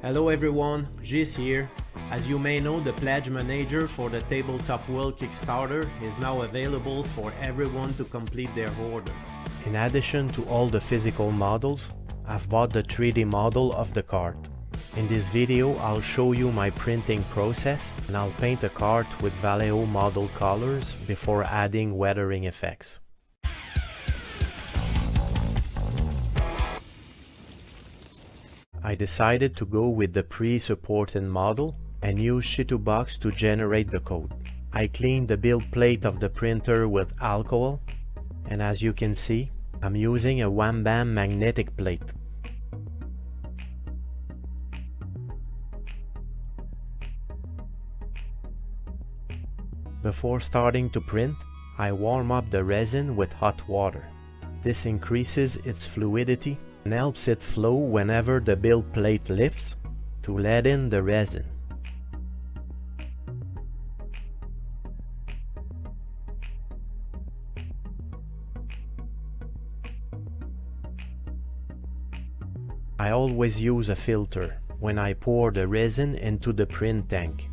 Hello everyone, Gis here. As you may know, the pledge manager for the Tabletop World Kickstarter is now available for everyone to complete their order. In addition to all the physical models, I've bought the 3D model of the cart. In this video, I'll show you my printing process and I'll paint a cart with Vallejo model colors before adding weathering effects. I decided to go with the pre-supported model and use Shitubox to generate the code. I cleaned the build plate of the printer with alcohol, and as you can see, I'm using a Wham Bam magnetic plate. Before starting to print, I warm up the resin with hot water. This increases its fluidity and helps it flow whenever the build plate lifts to let in the resin. I always use a filter when I pour the resin into the print tank.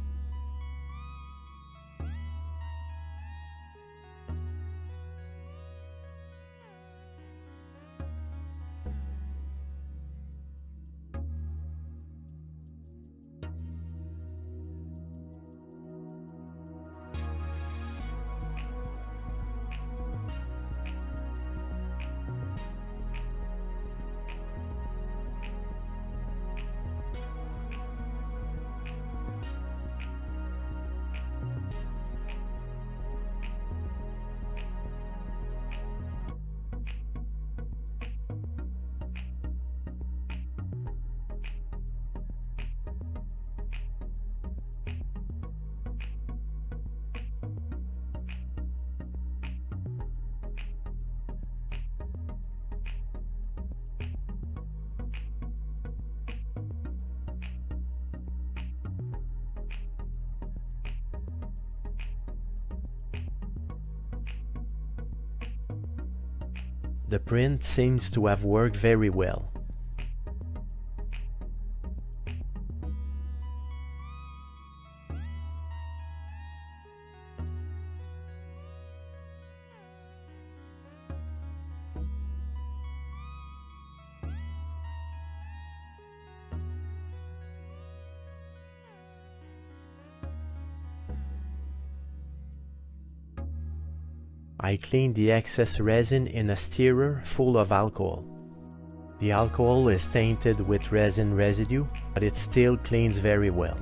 The print seems to have worked very well. I cleaned the excess resin in a stirrer full of alcohol. The alcohol is tainted with resin residue, but it still cleans very well.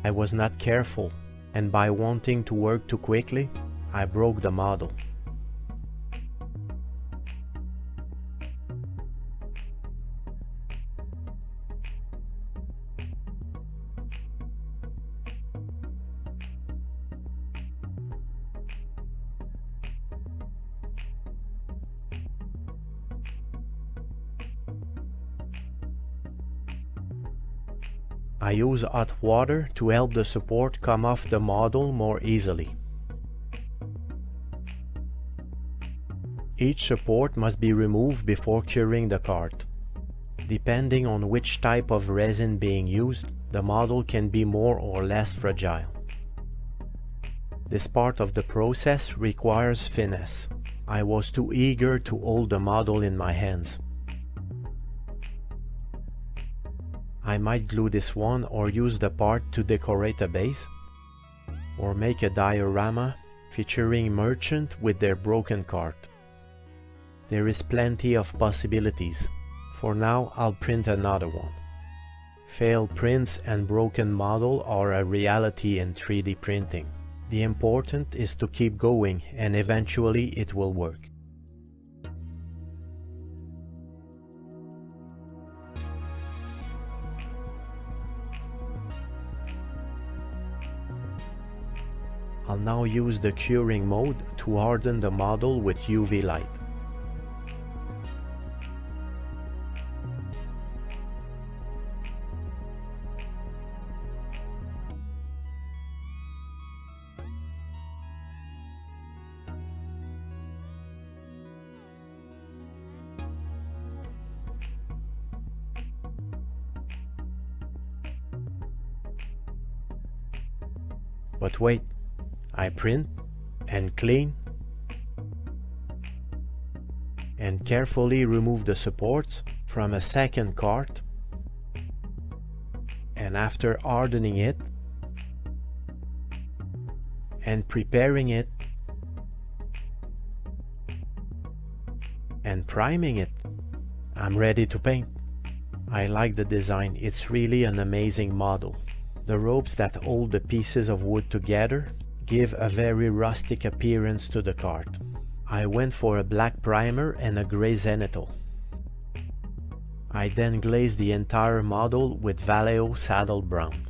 I was not careful, and by wanting to work too quickly, I broke the model. I use hot water to help the support come off the model more easily. Each support must be removed before curing the cart. Depending on which type of resin being used, the model can be more or less fragile. This part of the process requires finesse. I was too eager to hold the model in my hands. I might glue this one or use the part to decorate a base, or make a diorama featuring merchants with their broken cart. There is plenty of possibilities. For now, I'll print another one. Failed prints and broken model are a reality in 3D printing. The important is to keep going and eventually it will work. I'll now use the curing mode to harden the model with UV light. But wait, I print and clean and carefully remove the supports from a second cart, and after hardening it and preparing it and priming it, I'm ready to paint. I like the design, it's really an amazing model. The ropes that hold the pieces of wood together give a very rustic appearance to the cart. I went for a black primer and a grey zenithal. I then glazed the entire model with Vallejo saddle brown.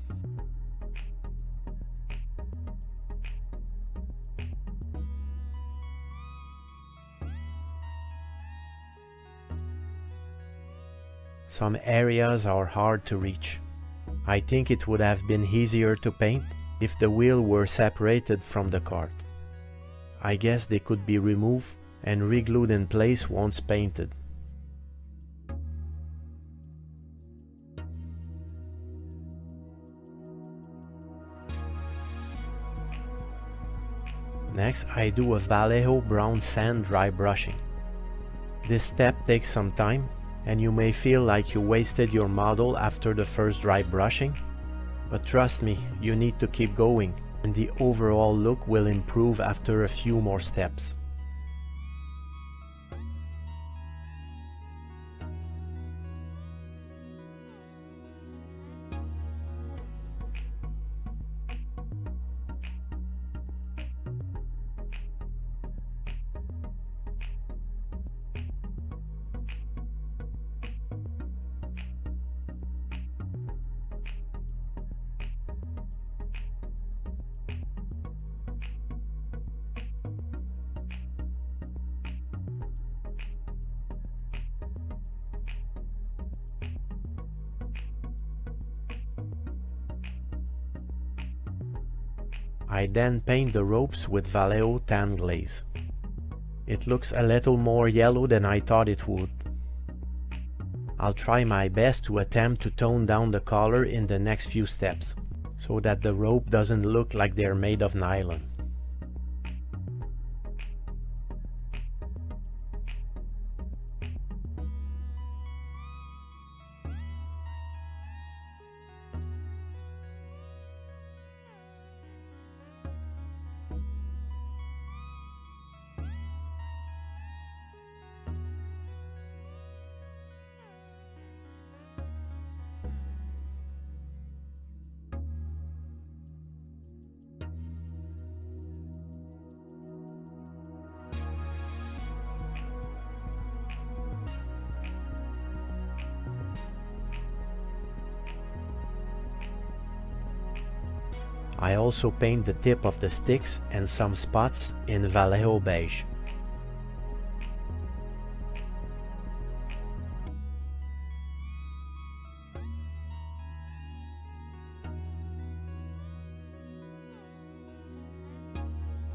Some areas are hard to reach. I think it would have been easier to paint if the wheel were separated from the cart. I guess they could be removed and re-glued in place once painted. Next, I do a Vallejo brown sand dry brushing. This step takes some time, and you may feel like you wasted your model after the first dry brushing, but trust me, you need to keep going, and the overall look will improve after a few more steps. I then paint the ropes with Vallejo tan glaze. It looks a little more yellow than I thought it would. I'll try my best to attempt to tone down the color in the next few steps, so that the rope doesn't look like they're made of nylon. I also paint the tip of the sticks and some spots in Vallejo beige.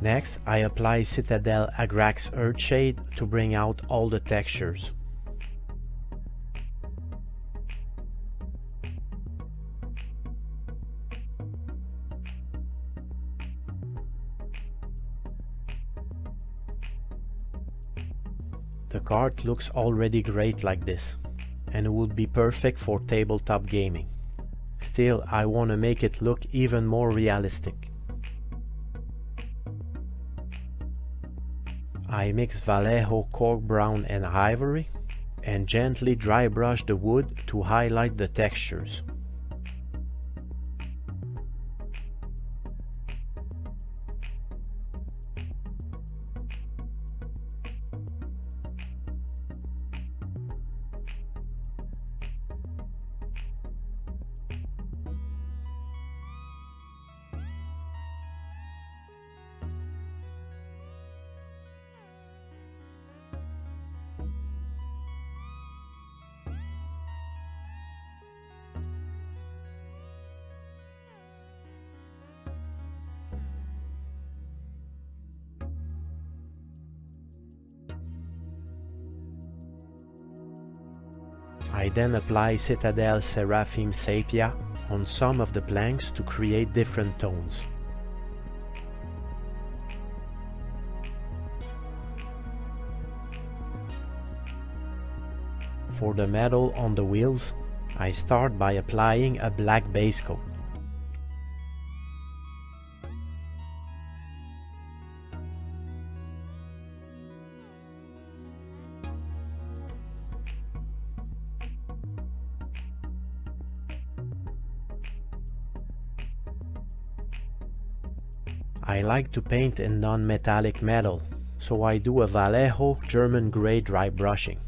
Next, I apply Citadel Agrax Earthshade to bring out all the textures. The cart looks already great like this, and it would be perfect for tabletop gaming. Still, I want to make it look even more realistic. I mix Vallejo cork brown and ivory, and gently dry brush the wood to highlight the textures. I then apply Citadel Seraphim Sepia on some of the planks to create different tones. For the metal on the wheels, I start by applying a black base coat. I like to paint in non-metallic metal, so I do a Vallejo German grey dry brushing.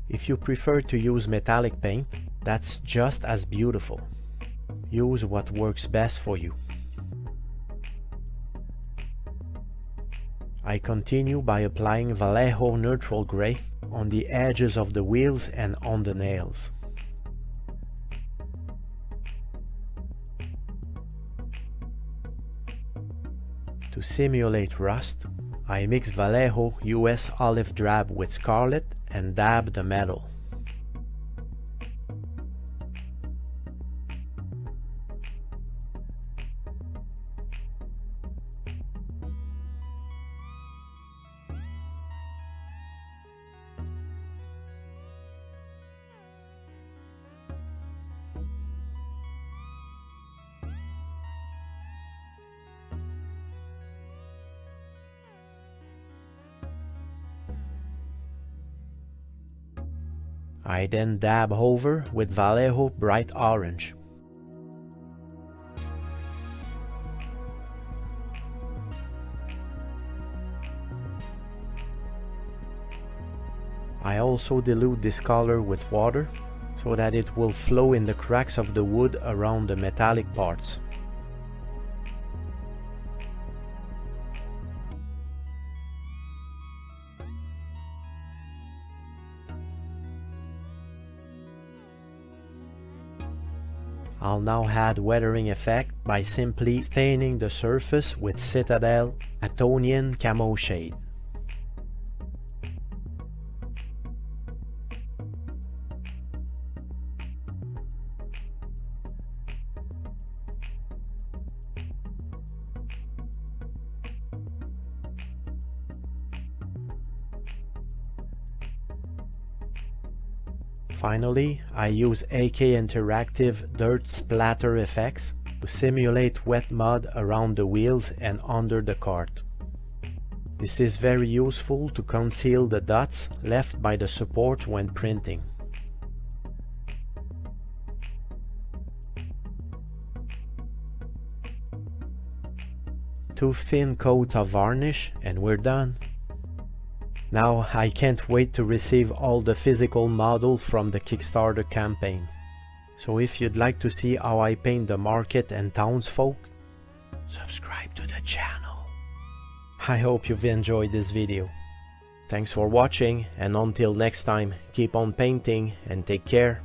If you prefer to use metallic paint, that's just as beautiful. Use what works best for you. I continue by applying Vallejo neutral grey on the edges of the wheels and on the nails. To simulate rust, I mix Vallejo US olive drab with scarlet and dab the metal. I then dab over with Vallejo bright orange. I also dilute this color with water so that it will flow in the cracks of the wood around the metallic parts. I'll now add weathering effect by simply staining the surface with Citadel Atonian Camo Shade. Finally, I use AK Interactive dirt splatter effects to simulate wet mud around the wheels and under the cart. This is very useful to conceal the dots left by the support when printing. Two thin coats of varnish and we're done. Now I can't wait to receive all the physical models from the Kickstarter campaign. So if you'd like to see how I paint the market and townsfolk, subscribe to the channel. I hope you've enjoyed this video. Thanks for watching, and until next time, keep on painting and take care.